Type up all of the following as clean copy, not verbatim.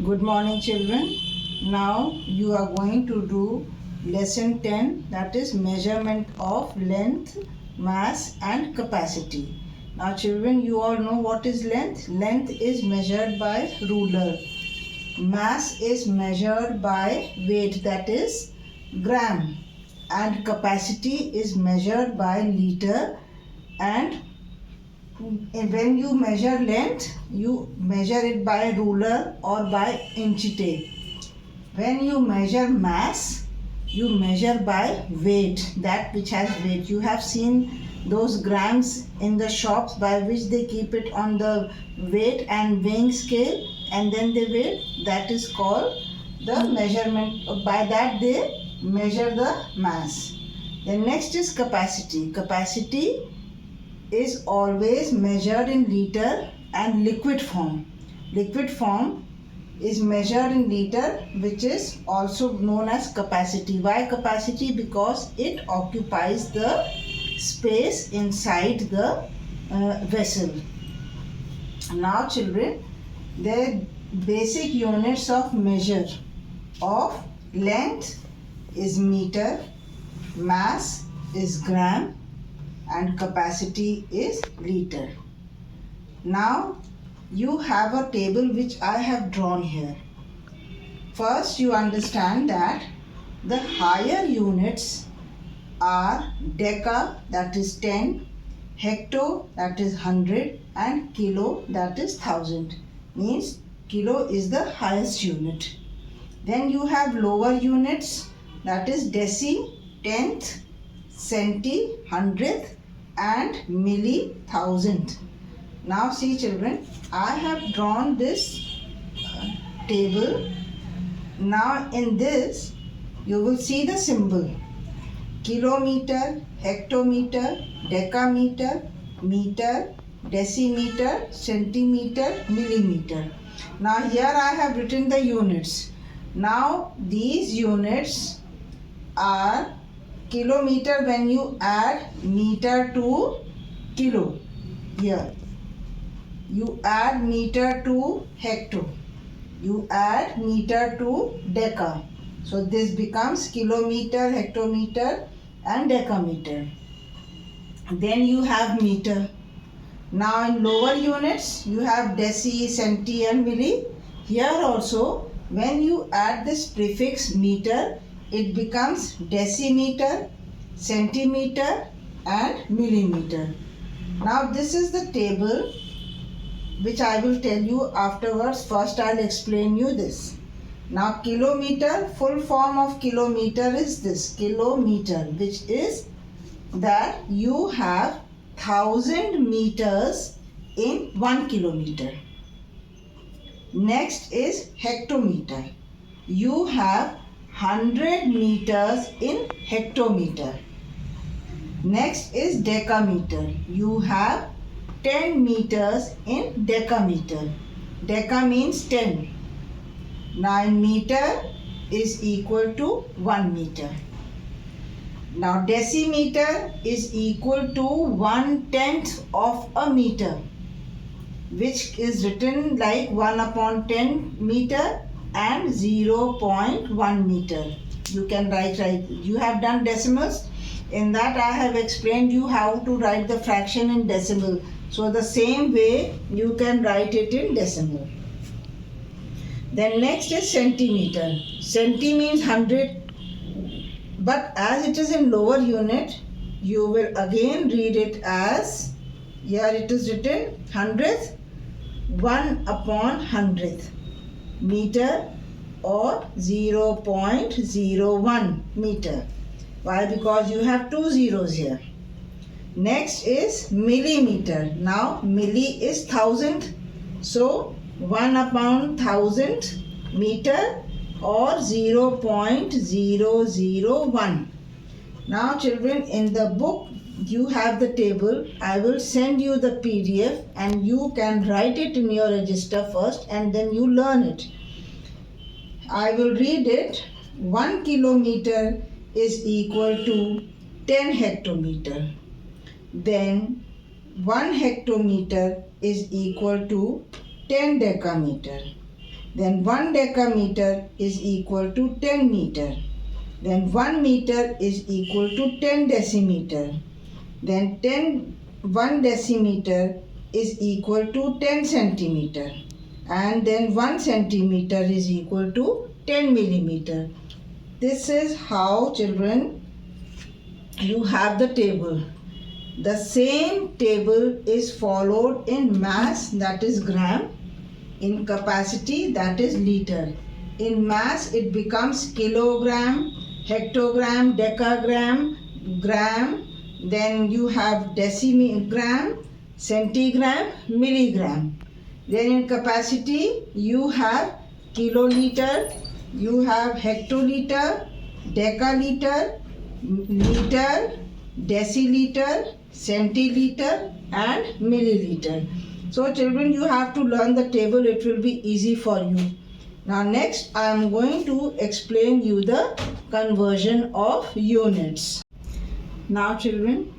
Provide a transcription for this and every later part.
Good morning, children. Now you are going to do lesson 10, that is measurement of length, mass and capacity. Now children, you all know what is length. Length is measured by ruler. Mass is measured by weight, that is gram. And capacity is measured by liter. And when you measure length, you measure it by ruler or by inch tape. When you measure mass, you measure by weight, that which has weight. You have seen those grams in the shops by which they keep it on the weight and weighing scale and then they weigh. That is called the measurement. By that they measure the mass. Then next is capacity. Capacity is always measured in liter and liquid form. Liquid form is measured in liter, which is also known as capacity. Why capacity? Because it occupies the space inside the vessel. Now children, the basic units of measure of length is meter, mass is gram, and capacity is liter. Now you have a table which I have drawn here. First you understand that the higher units are deca, that is 10, hecto, that is 100, and kilo, that is 1000. Means kilo is the highest unit. Then you have lower units, that is deci, tenth, centi, hundredth, and milli, thousand. Now see children, I have drawn this table. Now in this you will see the symbol kilometer, hectometer, decameter, meter, decimeter, centimeter, millimeter. Now here I have written the units. Now these units are kilometer when you add meter to kilo. Here you add meter to hecto, you add meter to deca, so this becomes kilometer, hectometer and decameter. Then you have meter. Now in lower units you have deci, centi and milli. Here also when you add this prefix meter, it becomes decimeter, centimeter and millimeter. Now this is the table which I will tell you afterwards. First I'll explain you this. Now kilometer, full form of kilometer is this, kilometer, which is that you have 1000 meters in 1 kilometer. Next is hectometer. You have 100 meters in hectometer. Next is decameter. You have 10 meters in decameter. Deca means 10. Now in meter is equal to 1 meter. Now decimeter is equal to 1/10 of a meter, which is written like 1/10 meter and 0.1 meter. You can write. You have done decimals. In that I have explained you how to write the fraction in decimal. So the same way you can write it in decimal. Then next is centimeter. Centi means 100. But as it is in lower unit, you will again read it as, here it is written hundredth, 1/100th meter or 0.01 meter. Why? Because you have two zeros here. Next is millimeter. Now milli is 1000. So 1/1000 meter or 0.001. Now children, in the book you have the table. I will send you the PDF and you can write it in your register first and then you learn it. I will read it. 1 kilometer is equal to 10 hectometer. Then 1 hectometer is equal to 10 decameter. Then 1 decameter is equal to 10 meter. Then 1 meter is equal to 10 decimeter. Then 1 decimeter is equal to 10 centimeter. And then 1 centimeter is equal to 10 millimeter. This is how, children, you have the table. The same table is followed in mass, that is gram, in capacity, that is liter. In mass it becomes kilogram, hectogram, decagram, gram, then you have decigram, centigram, milligram. Then in capacity you have kiloliter, you have hectoliter, decaliter, liter, deciliter, centiliter and milliliter. So children, you have to learn the table, it will be easy for you. Now next I am going to explain you the conversion of units. Now children,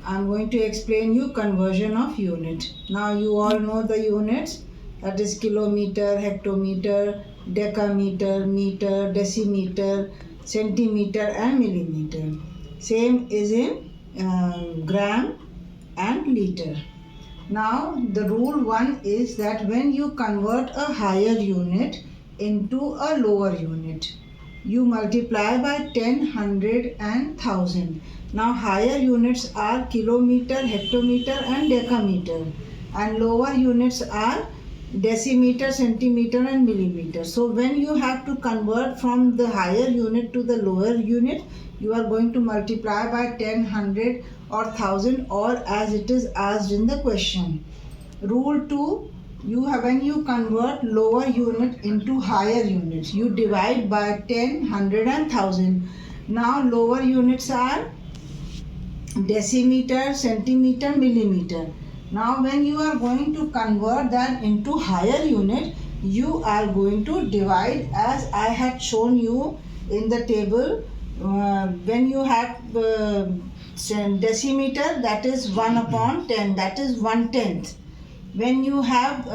I am going to explain you conversion of unit. Now you all know the units, that is kilometer, hectometer, decameter, meter, decimeter, centimeter and millimeter. Same is in gram and liter. Now the rule 1 is that when you convert a higher unit into a lower unit, you multiply by 10, 100 and 1000. Now higher units are kilometer, hectometer and decameter, and lower units are decimeter, centimeter and millimeter. So when you have to convert from the higher unit to the lower unit, you are going to multiply by 10, 100 or 1000, or as it is asked in the question. Rule 2, when you convert lower unit into higher units, you divide by 10, 100 and 1000. Now lower units are decimeter, centimeter, millimeter. Now when you are going to convert that into higher unit, you are going to divide as I had shown you in the table. When you have decimeter, that is 1 upon 10, that is 1/10. When you have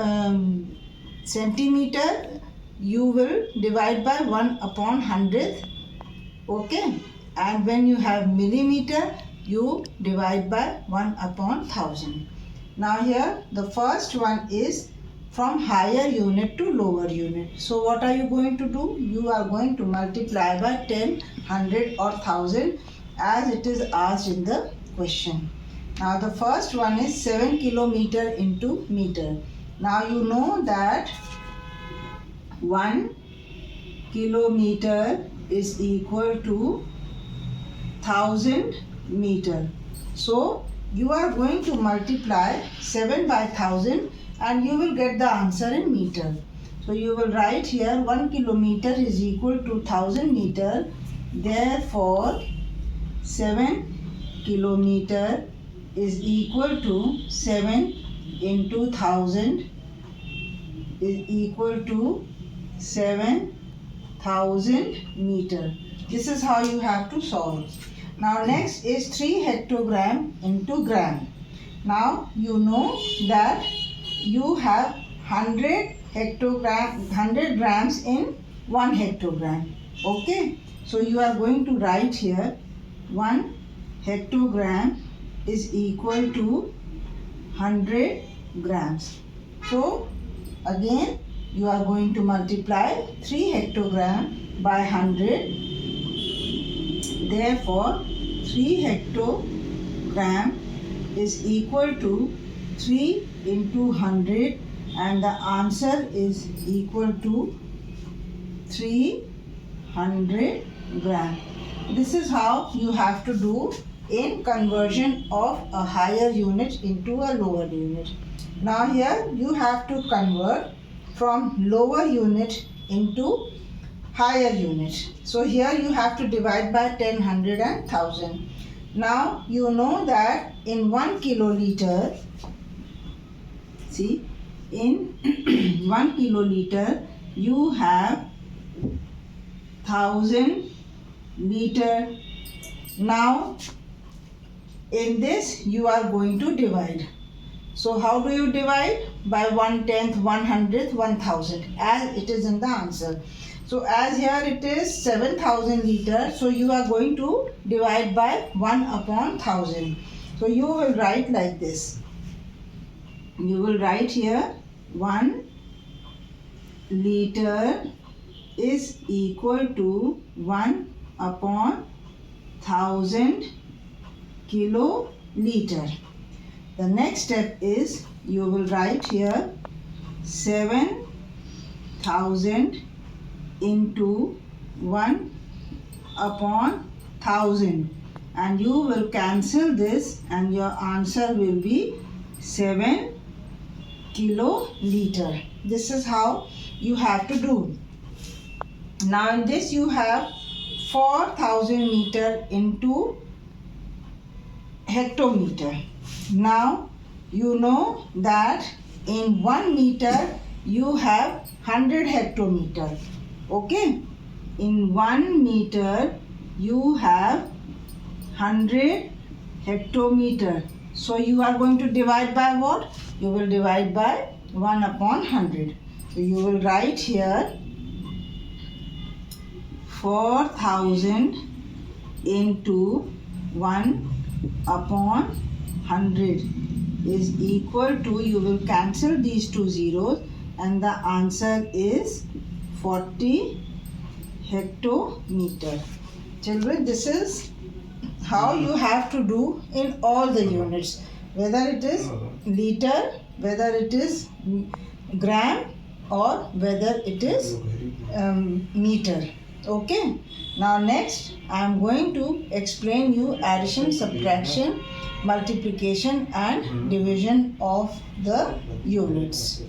centimeter, you will divide by 1 upon 100th. Okay. And when you have millimeter, you divide by 1 upon 1000. Now here the first one is from higher unit to lower unit. So what are you going to do? You are going to multiply by 10, 100 or 1000 as it is asked in the question. Now the first one is 7 kilometer into meter. Now you know that 1 kilometer is equal to 1000 meter. So you are going to multiply 7 by 1000 and you will get the answer in meter. So you will write here 1 kilometer is equal to 1000 meter. Therefore 7 kilometer is equal to 7 into 1000 is equal to 7000 meter. This is how you have to solve. Now next is 3 hectogram into gram. Now you know that you have 100 grams in 1 hectogram. Okay. So you are going to write here 1 hectogram is equal to 100 grams. So again you are going to multiply 3 hectogram by 100. Therefore 3 hectogram is equal to 3 into 100 and the answer is equal to 300 gram. This is how you have to do in conversion of a higher unit into a lower unit. Now here you have to convert from lower unit into higher unit. So here you have to divide by 10, 100 and 1000. Now you know that in 1 kiloliter, see, in 1 kiloliter you have 1000 liter. Now in this you are going to divide. So how do you divide? By 1/10, 100th, 1000 as it is in the answer. So as here it is 7000 liters, so you are going to divide by 1/1000. So you will write like this. You will write here 1 liter is equal to 1/1000 kiloliter. The next step is you will write here 7000 into 1/1000, and you will cancel this and your answer will be 7 kiloliter. This is how you have to do. Now in this you have 4000 meter into hectometer. Now you know that in 1 meter you have 100 hectometer. Okay, in 1 meter you have 100 hectometer. So you are going to divide by what? You will divide by 1/100. So you will write here 4000 into 1/100 is equal to, you will cancel these two zeros and the answer is 40 hectometer. Children, this is how you have to do in all the units, whether it is liter, whether it is gram, or whether it is meter. Okay, now next I am going to explain you addition, subtraction, multiplication and division of the units.